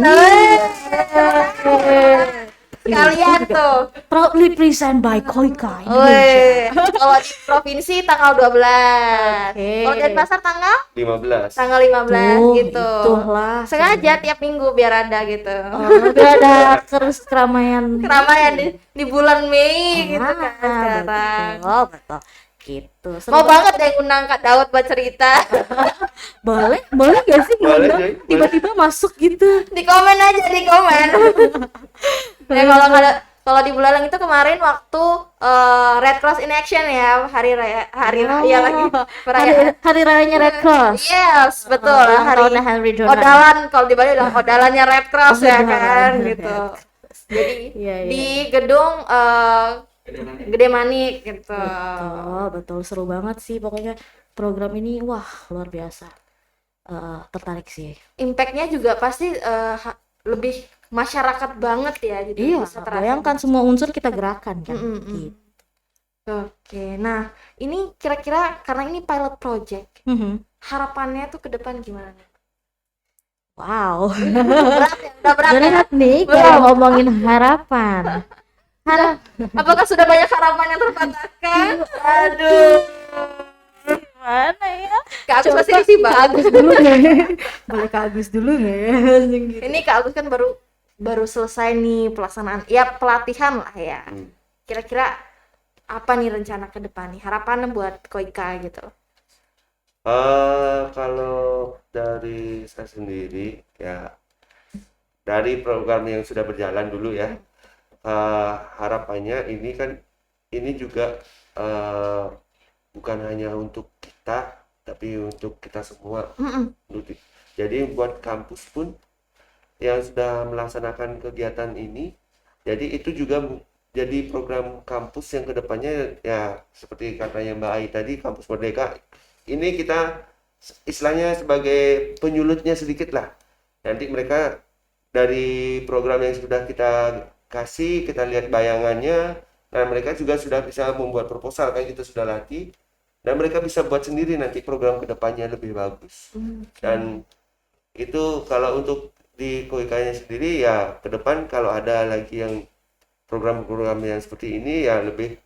Kalian tuh. Proudly present by Koika Indonesia. Woi, kalau di provinsi tanggal 12. Oke. Kalau Denpasar tanggal 15. tanggal 15 Tuh, gitu. itulah. Sengaja tiap minggu biar ada gitu. Udah ada terus keramaian. Keramaian di bulan Mei gitu kan sekarang. Betul. Gitu. Mau banget deh undang Kak Daud buat cerita. Boleh gak sih Boleh, ngundang? Joy. Tiba-tiba masuk gitu. Di komen aja di komen. Ya kalau di Buleleng itu kemarin waktu Red Cross in Action ya, hari raya lagi perayaan. Hari rayanya Red Cross. Yes, betul. Ulang Hari tahunnya Henry Donat. Odalan, kalau di Bali bilang odalannya Red Cross ya Odalan kan Red gitu. Jadi Iya. di gedung Gede Manik gitu. Betul, seru banget sih pokoknya program ini, wah luar biasa. Tertarik sih. Impact-nya juga pasti lebih masyarakat banget ya, jadi Iya, bisa terasa. bayangkan semua unsur kita gerakan kan. Gitu. Oke, nah ini kira-kira karena ini pilot project, harapannya tuh ke depan gimana? Wow. Berat ya? Udah berat ya? Berat nih kalau ngomongin harapan. Apakah sudah banyak harapan yang terpatahkan? Aduh, Mana ya? Kak Agus pasti sih bagus. Dulu nih. Boleh Kak Agus dulu nggak ya? Gitu. Ini Kak Agus kan baru selesai nih pelaksanaan, ya pelatihan lah ya. Kira-kira apa nih rencana ke depan nih? Harapannya buat Koika gitu. Kalau dari saya sendiri ya, dari program yang sudah berjalan dulu ya, harapannya ini juga bukan hanya untuk kita tapi untuk kita semua. Jadi buat kampus pun yang sudah melaksanakan kegiatan ini, jadi itu juga jadi program kampus yang kedepannya ya seperti katanya Mbak Ai tadi, Kampus Merdeka ini kita istilahnya sebagai penyulutnya sedikit lah. Nanti mereka dari program yang sudah kita kasih, kita lihat bayangannya, nah mereka juga sudah bisa membuat proposal, kayak kita sudah latih, dan mereka bisa buat sendiri nanti program kedepannya lebih bagus. Dan itu kalau untuk di Koikanya sendiri ya, ke depan kalau ada lagi yang program-program yang seperti ini ya lebih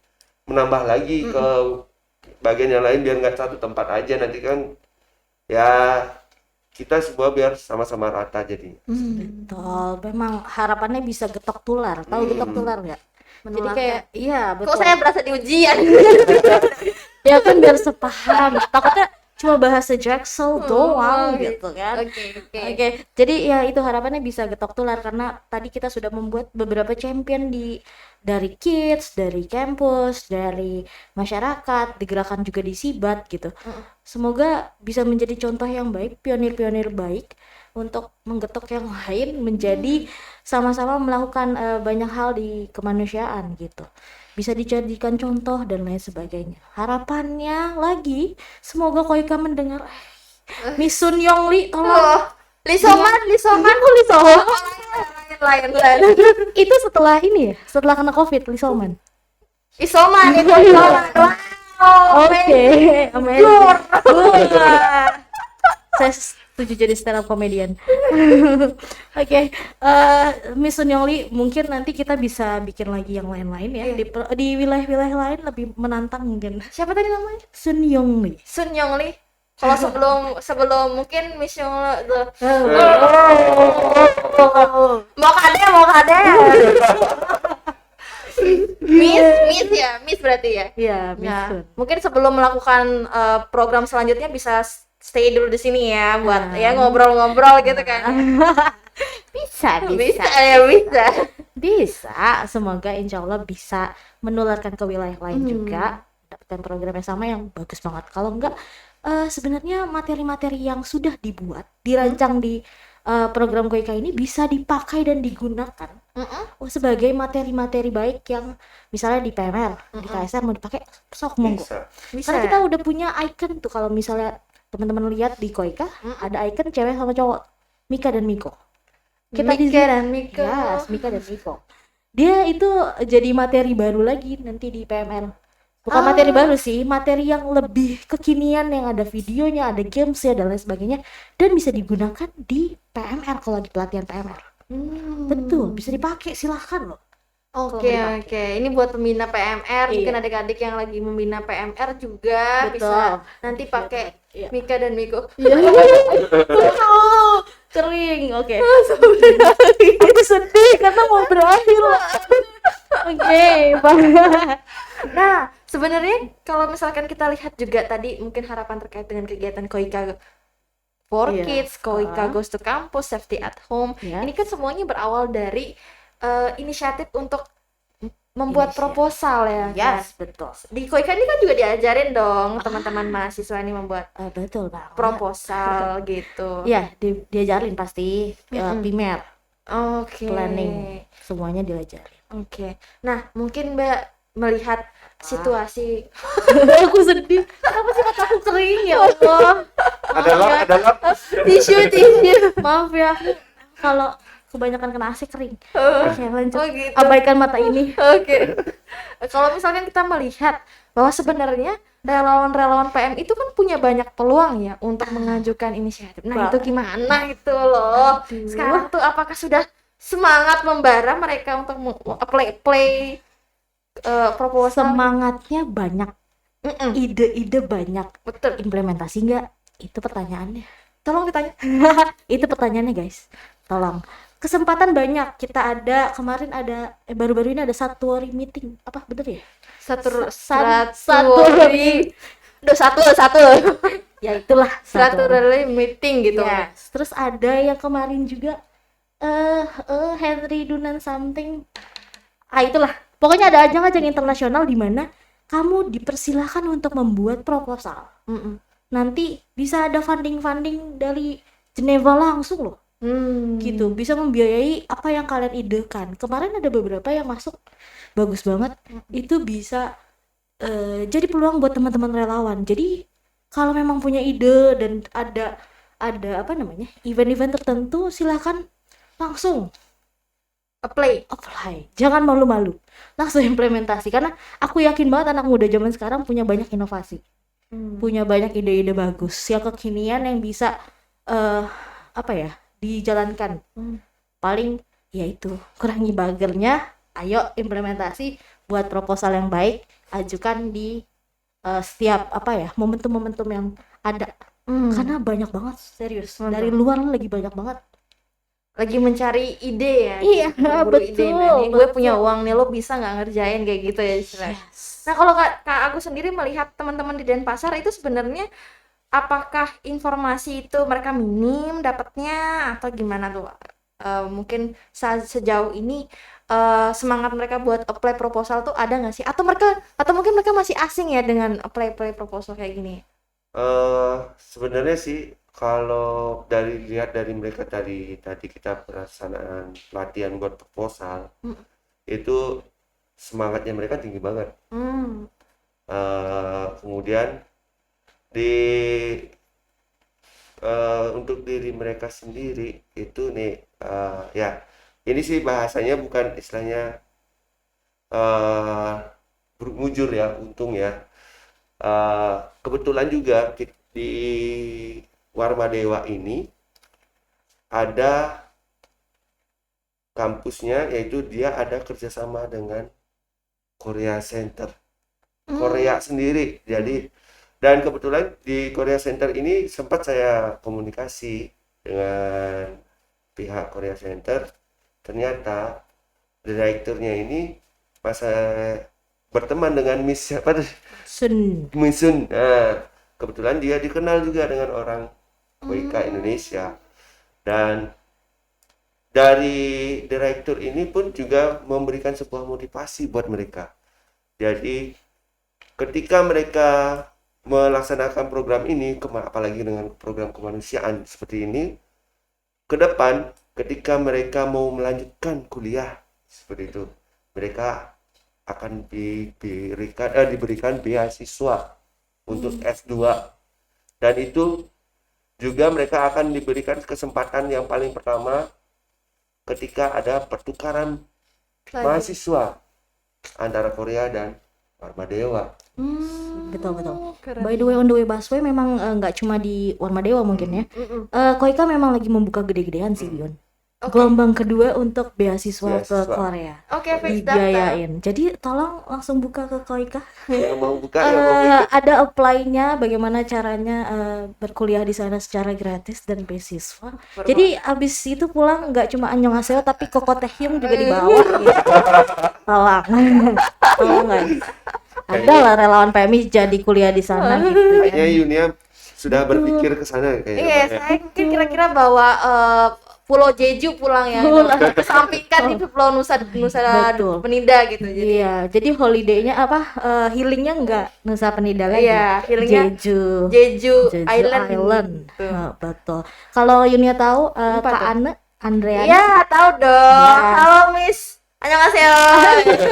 menambah lagi ke bagian yang lain, biar nggak satu tempat aja, nanti kan ya kita semua biar sama-sama rata jadi. Betul, memang harapannya bisa getok tular. Tahu getok tular nggak? Jadi Menularkan. kayak iya Kok betul. saya berasa di ujian? Ya kan biar sepaham. Takutnya cuma bahasa Jaksel doang gitu kan. Oke, jadi ya itu harapannya bisa getok tular karena tadi kita sudah membuat beberapa champion dari kids, dari kampus, dari masyarakat, digerakkan juga di Sibat gitu. Semoga bisa menjadi contoh yang baik, pionir-pionir baik untuk menggetok yang lain menjadi sama-sama melakukan banyak hal di kemanusiaan gitu. Bisa dijadikan contoh dan lain sebagainya. Harapannya lagi semoga Koika mendengar Miss Sun Yongli tolong. Lisoman lain Itu setelah ini ya, setelah kena Covid Lisoman. Isoman. Oke, amazing. Saya setuju jadi stand up comedian. Oke, Miss Sun Yongli, mungkin nanti kita bisa bikin lagi yang lain-lain ya. Di wilayah-wilayah lain lebih menantang mungkin. Siapa tadi namanya? Sun Yongli. Sun Yongli. Kalau sebelum mungkin Miss Yongli mau kade. Miss berarti ya. Iya, Miss Nah, Sun. mungkin sebelum melakukan program selanjutnya bisa stay dulu di sini ya buat ya ngobrol-ngobrol gitu kan. Bisa, semoga insya Allah bisa menularkan ke wilayah lain juga, dapatkan program yang sama yang bagus banget. Kalau enggak, sebenarnya materi-materi yang sudah dibuat, dirancang di program Koika ini bisa dipakai dan digunakan sebagai materi-materi baik yang misalnya di PMR, di KSR mau dipakai, sok monggo. Bisa. Karena kita udah punya icon tuh, kalau misalnya teman-teman lihat di Koika, ada icon cewek sama cowok, Mika dan Miko. Mika dan Miko. Yes, Mika dan Miko. Dia itu jadi materi baru lagi nanti di PMR. Bukan materi baru sih, materi yang lebih kekinian yang ada videonya, ada gamesnya dan lain sebagainya, dan bisa digunakan di PMR kalau di pelatihan PMR. Betul, bisa dipakai, silahkan loh. Oke. Ini buat pembina PMR, mungkin adik-adik yang lagi membina PMR juga bisa nanti pakai Mika dan Miko. Kering, oke. Aku sedih karena mau berakhir. Oke, Nah, sebenarnya kalau misalkan kita lihat juga tadi mungkin harapan terkait dengan kegiatan Koika for Kids, Koika Goes to Campus, Safety at Home. Ini kan semuanya berawal dari inisiatif untuk membuat proposal ya. Yes, betul. Di Koika ini kan juga diajarin dong teman-teman mahasiswa ini membuat Betul banget. proposal gitu. Iya, diajarin pasti primer, Oke. planning, semuanya diajarin. Oke. Nah, mungkin Mbak melihat situasi Aku sedih. Kenapa sih mataku kering ya Allah? Adalah tisu. Maaf ya, kalau kebanyakan kena AC kering. Oke, lanjut. gitu. Abaikan mata ini. Oke. Kalau misalkan kita melihat bahwa sebenarnya relawan-relawan PM itu kan punya banyak peluang ya untuk mengajukan inisiatif. Nah, itu gimana itu loh. Sekarang tuh apakah sudah semangat membara mereka untuk play proposal? Semangatnya banyak, ide-ide banyak. Betul. Implementasi enggak? Itu pertanyaannya. Tolong ditanya. Itu pertanyaannya guys. Tolong. Kesempatan banyak. Kita ada kemarin ada baru-baru ini ada Satori meeting. Apa bener ya? Satu. Ya itulah Satu meeting gitu. Yes. Terus ada yang kemarin juga Henry Dunan something. Itulah. Pokoknya ada ajang-ajang internasional di mana kamu dipersilahkan untuk membuat proposal. Nanti bisa ada funding dari Geneva langsung loh. Gitu, bisa membiayai apa yang kalian idekan. Kemarin ada beberapa yang masuk bagus banget. Itu bisa jadi peluang buat teman-teman relawan. Jadi kalau memang punya ide dan ada apa namanya event-event tertentu, silakan langsung apply. Jangan malu-malu, langsung implementasi. Karena aku yakin banget anak muda zaman sekarang punya banyak inovasi, punya banyak ide-ide bagus yang kekinian yang bisa dijalankan. Paling yaitu kurangi bagernya, ayo implementasi, buat proposal yang baik, ajukan di setiap momentum-momentum yang ada. Karena banyak banget, serius. Dari luar lagi banyak banget. Lagi mencari ide ya. Iya, betul. betul. Nih, gue punya uang nih, lo bisa nggak ngerjain kayak gitu ya istilahnya. Nah, kalau Kak Agus sendiri melihat teman-teman di Denpasar itu sebenarnya apakah informasi itu mereka minim dapatnya atau gimana tuh? Mungkin sejauh ini semangat mereka buat apply proposal tuh ada nggak sih? Atau mungkin mereka masih asing ya dengan apply proposal kayak gini? Sebenarnya sih kalau lihat dari mereka tadi kita pelaksanaan pelatihan buat proposal itu semangatnya mereka tinggi banget. Kemudian di untuk diri mereka sendiri itu nih ya ini sih bahasanya bukan istilahnya mujur ya, untung ya. Kebetulan juga di Warma Dewa ini ada kampusnya, yaitu dia ada kerjasama dengan Korea Center, Korea sendiri. Jadi dan kebetulan di Korea Center ini sempat saya komunikasi dengan pihak Korea Center. Ternyata direkturnya ini masa berteman dengan Miss siapa tuh? Miss Sun. Nah, kebetulan dia dikenal juga dengan orang WK Indonesia. Dan dari direktur ini pun juga memberikan sebuah motivasi buat mereka. Jadi ketika mereka melaksanakan program ini, apalagi dengan program kemanusiaan seperti ini, ke depan ketika mereka mau melanjutkan kuliah seperti itu, mereka akan diberikan beasiswa untuk S2, dan itu juga mereka akan diberikan kesempatan yang paling pertama ketika ada pertukaran mahasiswa antara Korea dan Warma Dewa. Betul. Keren. By the way, on the way busway memang nggak cuma di Warma Dewa mungkin ya. Koika memang lagi membuka gede-gedean sih, Yun. Gelombang kedua untuk beasiswa ke Korea. Oke, fix daftar. Dibiayain. Jadi tolong langsung buka ke Koika. Yang mau buka ya Ada apply-nya, bagaimana caranya berkuliah di sana secara gratis dan beasiswa. Jadi abis itu pulang nggak cuma annyeonghaseyo tapi kokotehyung juga dibawa gitu. Tolong guys. Ada lah relawan PMI jadi kuliah di sana gitu. Kayaknya Yunia sudah berpikir ke sana kayaknya. Iya, saya mungkin kira-kira bawa Pulau Jeju pulang ya. Kesampingkan di Pulau Nusa Betul. Penida gitu. Jadi Iya, jadi holiday-nya healing-nya enggak Nusa Penida lagi. Iya, healing-nya Jeju Island. Betul. Kalau Yunia tahu Apa Kak tuh? Andreani Iya, tahu dong. Ya. Halo Miss. Annyeonghaseyo.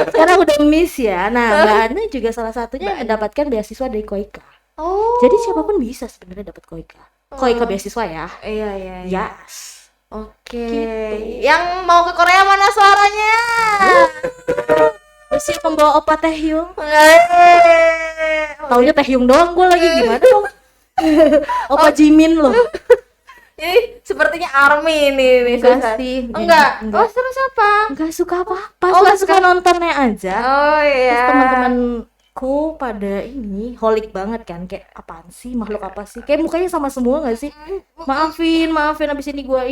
sekarang udah miss ya. Nah, Mbak Ana juga salah satunya mendapatkan beasiswa dari Koika. Oh. Jadi siapapun bisa sebenarnya dapat Koika. Koika beasiswa ya. Iya. Yes. Oke. Gitu. Yang mau ke Korea mana suaranya? Masih membawa opa Taehyung. Nggak. Taunya Taehyung doang, gue lagi gimana dong? Opa Jimin loh. Ini sepertinya ARMY nih Enggak Susan. sih. Enggak. Oh, terus apa? Enggak suka apa-apa. Oh, nggak Suka nontonnya aja. Oh iya. Terus teman-temanku pada ini holik banget kan, kayak apaan sih, makhluk apa sih, kayak mukanya sama semua nggak sih? Maafin abis ini gue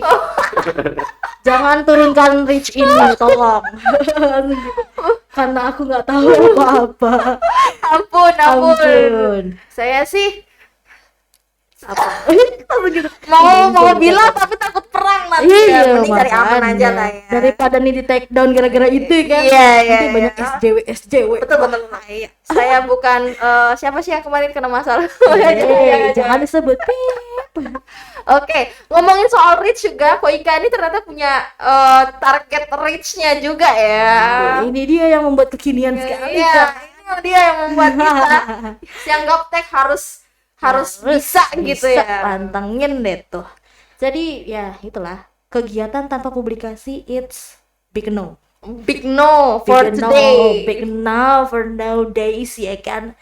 jangan turunkan reach ini tolong. Karena aku nggak tahu apa-apa. Ampun. Saya sih Apa? mau bilang tapi takut perang nanti ya. Mending cari aman aja lah ya. Daripada nih di take down gara-gara itu kan. Iya. Nanti banyak SJW. Betul. Iya. Saya bukan siapa sih yang kemarin kena masalah. Jangan disebut. Oke, ngomongin soal reach juga, Koika ini ternyata punya target reach-nya juga ya. Ini dia yang membuat kekinian sekali. Iya, ini dia yang membuat kita yang gaptek harus bisa gitu ya. Pantengin deh tuh. Jadi ya itulah, kegiatan tanpa publikasi it's big no. Big no for today. Big no for nowadays ya kan.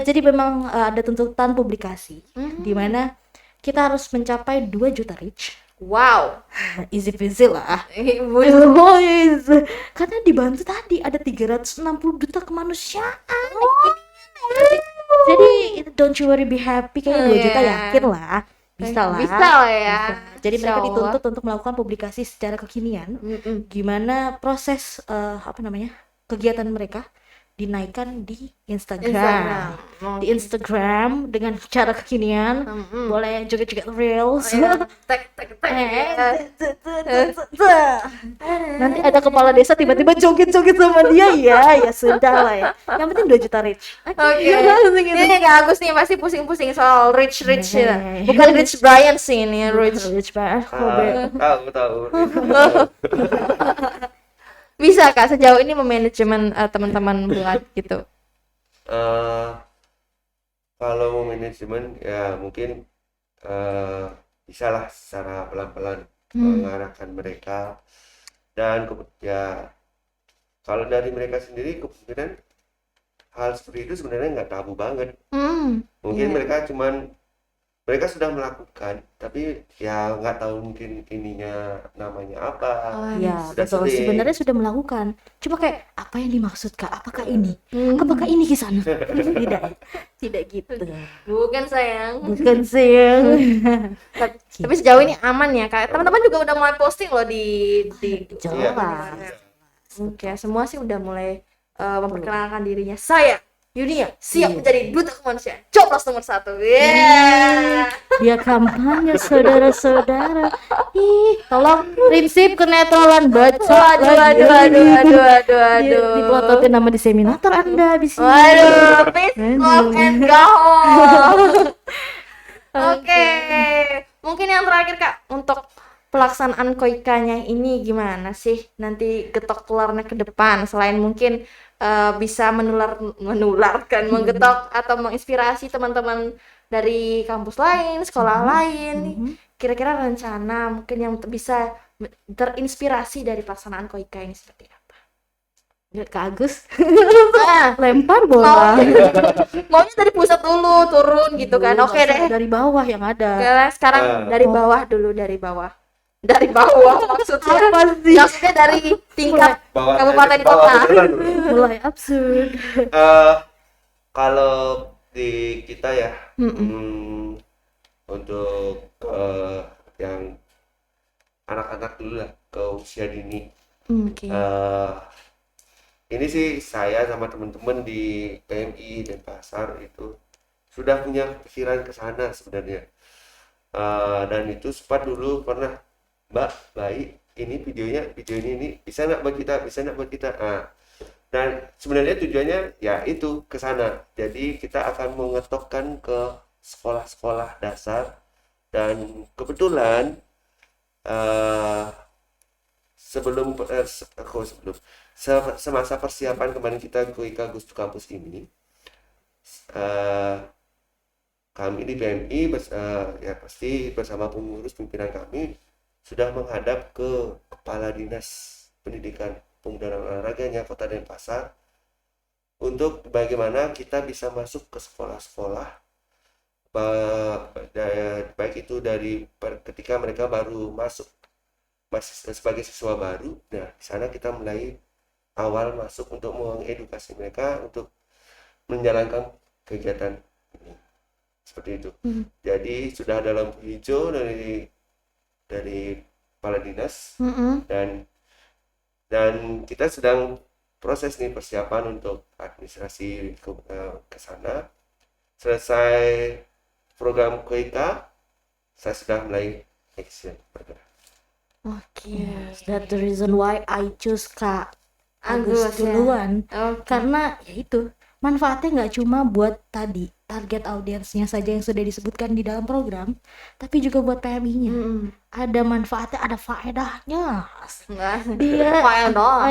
Jadi memang ada tuntutan publikasi di mana kita harus mencapai 2 juta reach. Wow. Easy peasy lah. Karena dibantu tadi ada 360 juta kemanusiaan. Jadi don't you worry, be happy, kayaknya 2 juta yakin lah. Bisa lah ya. Jadi mereka dituntut untuk melakukan publikasi secara kekinian. Gimana proses kegiatan mereka dinaikkan di Instagram. Instagram. Di Instagram dengan cara kekinian, boleh joget-joget reels. Tek. Nanti ada kepala desa tiba-tiba joget-joget sama dia, ya sudah lah ya. Yang penting 2 juta reach. Oke. Ini Kak Agus nih pasti pusing-pusing soal rich ya. Bukan Rich Brian sih ini, Rich banget. Tahu. Bisa Kak sejauh ini memanajemen teman-teman buat gitu. Kalau mau manajemen ya mungkin bisa lah secara pelan-pelan mengarahkan mereka, dan ya kalau dari mereka sendiri kemungkinan hal seperti itu sebenarnya nggak tabu banget. Mungkin mereka sudah melakukan, tapi ya nggak tahu mungkin ininya namanya apa. Ya, Sudah betul. sering. Sebenarnya sudah melakukan. Cuma kayak apa yang dimaksud Kak? Apakah ini? Apakah ini kisana? Tidak gitu. Bukan sayang. Bukan sih. Tapi sejauh ini aman ya Kak. Teman-teman juga udah mulai posting loh di Jelas. Oke, semua sih udah mulai memperkenalkan dirinya. Saya Yunia siap menjadi duta kemanusiaan. Coplos nomor 1. Dia kampanye saudara-saudara. Ih, tolong prinsip kenetralan baca. Aduh. Dipelototin nama diseminator Anda di sini. Waduh, peace, love, and go. Oke, mungkin yang terakhir Kak, untuk pelaksanaan koikanya ini gimana sih nanti getok kelarnya ke depan, selain mungkin bisa menularkan, menggetok atau menginspirasi teman-teman dari kampus lain, sekolah lain. Kira-kira rencana mungkin yang bisa terinspirasi dari pelaksanaan koika ini seperti apa? Kak Agus lempar bola. Maunya dari pusat dulu turun gitu kan. Oke deh. Dari bawah yang ada. Oke, sekarang dari bawah dulu, dari bawah. Dari bawah maksudnya. Apa sih? Maksudnya dari tingkat kabupaten kota. Mulai absurd. Kalau di kita ya, untuk yang anak-anak dulu lah, ke usia dini. Ini sih saya sama teman-teman di PMI dan Pasar itu sudah punya pikiran ke sana sebenarnya. Dan itu sempat dulu pernah, Mbak, baik, ini video ini bisa nggak buat kita, dan sebenarnya tujuannya ya itu ke sana. Jadi kita akan mengetokkan ke sekolah-sekolah dasar, dan kebetulan semasa persiapan kemarin kita ke IKA Gustu Kampus ini, kami di PMI ya pasti bersama pengurus pimpinan kami sudah menghadap ke Kepala Dinas Pendidikan Pemuda dan Olahraganya Kota Denpasar untuk bagaimana kita bisa masuk ke sekolah-sekolah, baik itu dari ketika mereka baru masuk masih sebagai siswa baru. Nah, di sana kita mulai awal masuk untuk mengedukasi mereka untuk menjalankan kegiatan ini, seperti itu. Jadi sudah ada lampu hijau dari kepala dinas, dan kita sedang proses nih persiapan untuk administrasi ke sana. Selesai program KOIKA, saya sudah mulai action bergerak. That's the reason why I choose Kak Agus Agus, duluan. Oke. Karena ya itu, manfaatnya nggak cuma buat tadi target audiensnya saja yang sudah disebutkan di dalam program, tapi juga buat PMI-nya. Ada manfaatnya, ada faedahnya. Dia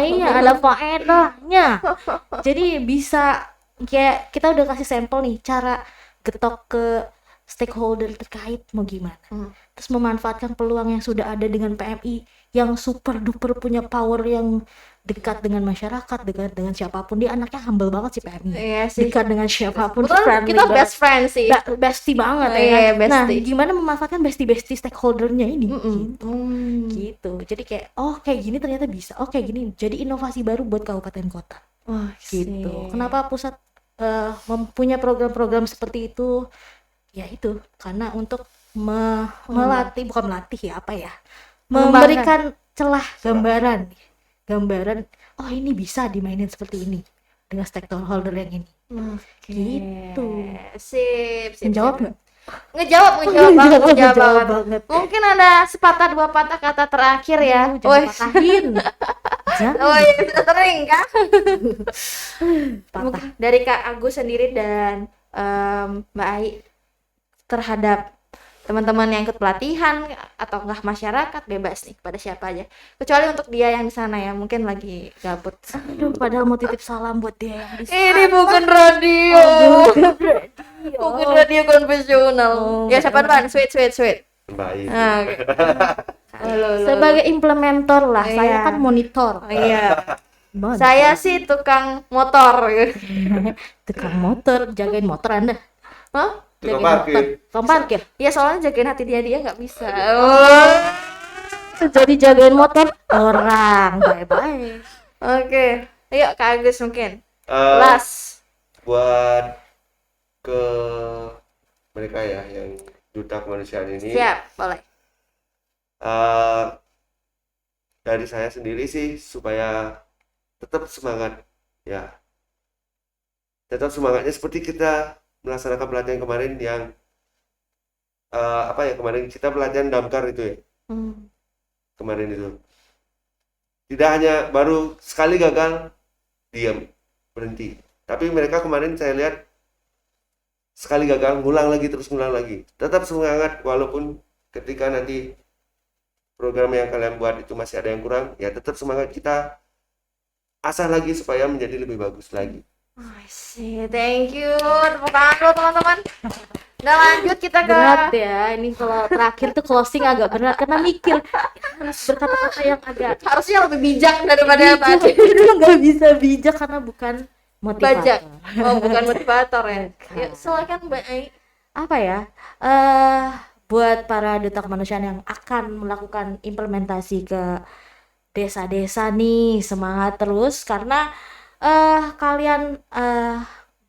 iya, ada faedahnya. Jadi bisa kayak kita udah kasih sampel nih cara getok ke stakeholder terkait mau gimana. Terus memanfaatkan peluang yang sudah ada dengan PMI yang super duper punya power yang dekat dengan masyarakat, dekat dengan siapapun. Dia anaknya humble banget sih PMI. Iya sih. Dekat dengan siapapun. Betul, kita banget. best friend sih. Bestie banget ya. Iya, Nah, bestie. gimana memanfaatkan bestie stakeholdernya ini? Gitu. Jadi kayak kayak gini ternyata bisa. Kayak gini. Jadi inovasi baru buat kabupaten kota. Gitu. Kenapa pusat mempunyai program-program seperti itu? Ya itu karena untuk melatih, bukan melatih ya, apa ya, memberikan celah gambaran, ini bisa dimainin seperti ini, dengan stakeholder yang ini. Oke. Gitu. Sip. Menjawab nggak? Ngejawab banget, ngejawab banget. banget. Mungkin ada sepatah dua patah kata terakhir ya. Jangan patahin. Jangan Oh iya, sudah sering kan? patah. Mungkin dari Kak Agus sendiri dan Mbak Ai terhadap teman-teman yang ikut pelatihan atau enggak masyarakat, bebas nih kepada siapa aja. Kecuali untuk dia yang di sana ya, mungkin lagi gabut. Aduh, padahal mau titip salam buat dia yang di Ini bukan radio. Bukan radio konvensional. Ya siapa depan? Sweet. Baik. Ah, oke. Halo. sebagai implementer lah, Iya. saya kan monitor. Iya. Monitor. Saya sih tukang motor. tukang motor, jagain motor Anda. Hah? Tukang Jagain parkir. motor. Tukang parkir. Ya soalnya jagain hati dia nggak bisa. Oh. Jadi jagain motor orang. Bye-bye. Oke. Ayo Kak Agus mungkin. Eh, Last. buat ke mereka ya yang duta kemanusiaan ini, Siap, boleh. eh, dari saya sendiri sih supaya tetap semangat ya, tetap semangatnya seperti kita melaksanakan pelatihan kemarin yang kemarin kita pelatihan damkar itu ya, kemarin itu tidak hanya baru sekali gagal diam berhenti, tapi mereka kemarin saya lihat sekali gagal ngulang lagi, tetap semangat walaupun ketika nanti program yang kalian buat itu masih ada yang kurang, ya tetap semangat, kita asah lagi supaya menjadi lebih bagus lagi. Thank you. Tepuk tangan dulu teman-teman. Nah lanjut kita ke Berat ya, ini kalau terakhir tuh closing agak berat karena mikir harus berkata-kata yang agak harusnya lebih bijak daripada tadi. nggak bisa bijak karena bukan motivator. Bajak. Oh, bukan motivator ya. Bukan. Ya, silakan Mbak Ai. Apa ya? Buat para duta kemanusiaan yang akan melakukan implementasi ke desa-desa nih, semangat terus karena kalian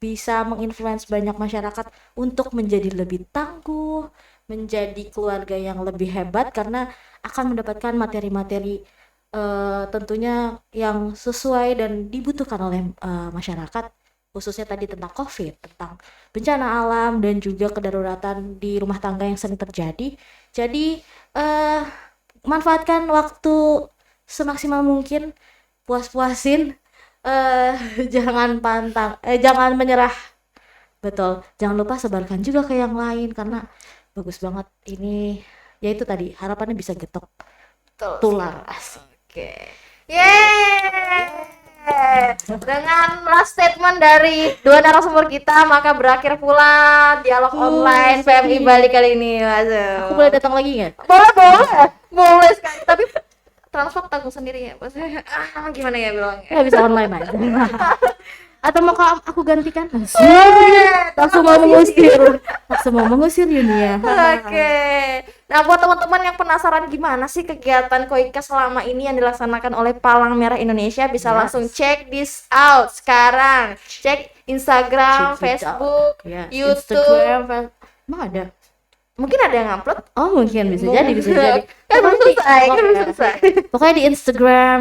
bisa menginfluence banyak masyarakat untuk menjadi lebih tangguh, menjadi keluarga yang lebih hebat karena akan mendapatkan materi-materi tentunya yang sesuai dan dibutuhkan oleh masyarakat, khususnya tadi tentang COVID, tentang bencana alam dan juga kedaruratan di rumah tangga yang sering terjadi. Jadi manfaatkan waktu semaksimal mungkin, puas-puasin, jangan menyerah. Betul, jangan lupa sebarkan juga ke yang lain karena bagus banget ini. Ya itu tadi, harapannya bisa getok tular. Asik. Oke. Yeay. Dengan last statement dari dua narasumber kita, maka berakhir pula dialog online PMI Bali kali ini. Aku boleh datang lagi nggak? Boleh sekali. Tapi transport tanggung sendiri ya. Maksudnya, gimana ya bilangnya? Ya bisa online aja. Atau mau aku gantikan? Yeay, Langsung mau mengusir Yunia. Oke. Nah, buat teman-teman yang penasaran gimana sih kegiatan Koika selama ini yang dilaksanakan oleh Palang Merah Indonesia, bisa langsung check this out sekarang. Cek Instagram, Check it out. Facebook, Ya, YouTube. Instagram, emang ada? Mungkin ada yang upload. Oh mungkin bisa jadi. Kan belum selesai. Pokoknya di Instagram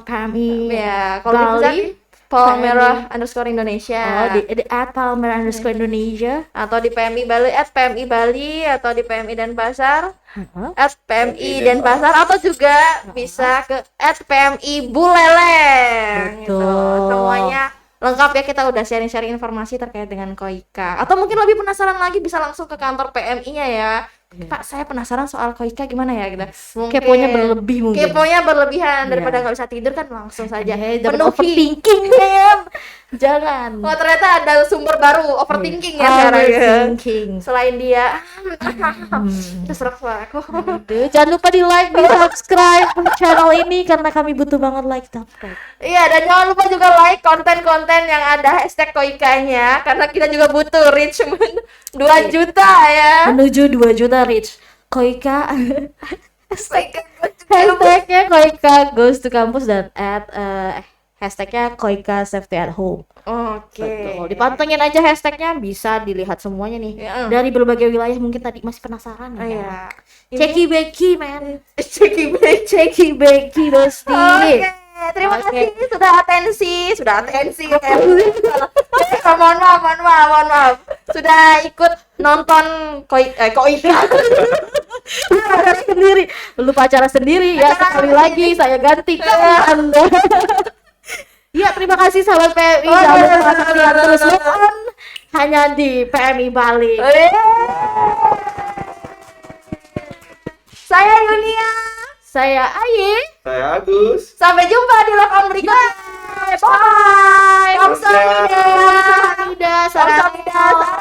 PMI Ya, kalau bisa Bali, di Palang Merah _Indonesia. di @palmerah_Indonesia Atau di PMI Bali @PMI Bali, atau di PMI Denpasar @PMI Denpasar, atau juga bisa ke @PMI Buleleng. Gitu. Betul. Semuanya lengkap ya, kita udah sharing-sharing informasi terkait dengan Koika. Atau mungkin lebih penasaran lagi bisa langsung ke kantor PMI-nya ya. Pak, saya penasaran soal Koika gimana ya gitu. Mungkin keponya berlebih mungkin. Keponya berlebihan daripada Iya. nggak bisa tidur kan, langsung saja Dapat penuhi. overthinking kan. Jangan. Oh, ternyata ada sumber baru overthinking ya sekarang ya. Overthinking. Selain dia terserah suaraku. Aduh, jangan lupa di like, di subscribe channel ini karena kami butuh banget like subscribe. Iya, dan jangan lupa juga like konten-konten yang ada hashtag Koikanya, karena kita juga butuh reach 2 juta ya. Menuju 2 juta reach. Koika Koika hashtagnya Koika goes to campus dan hashtagnya Koika safety at home. Oke. Betul. Dipantengin aja hashtagnya, bisa dilihat semuanya nih. Ya. Dari berbagai wilayah, mungkin tadi masih penasaran Oh, ya. iya. Ceki beki man. Ceki baik. Ceki beki Dosti. Oke. terima Oke. kasih sudah atensi. Mohon maaf. Sudah ikut nonton koi Sendiri, lu pacaran sendiri ya. Sekali lagi saya ganti ke Anda. Ya, terima kasih sahabat PMI. Jangan lupa kalian terus look on hanya di PMI Bali. Saya Yulia. Saya Ayi. Saya Agus. Sampai jumpa di lock on berikutnya. Bye. Kamsahamnida. Kamsahamnida. Salam.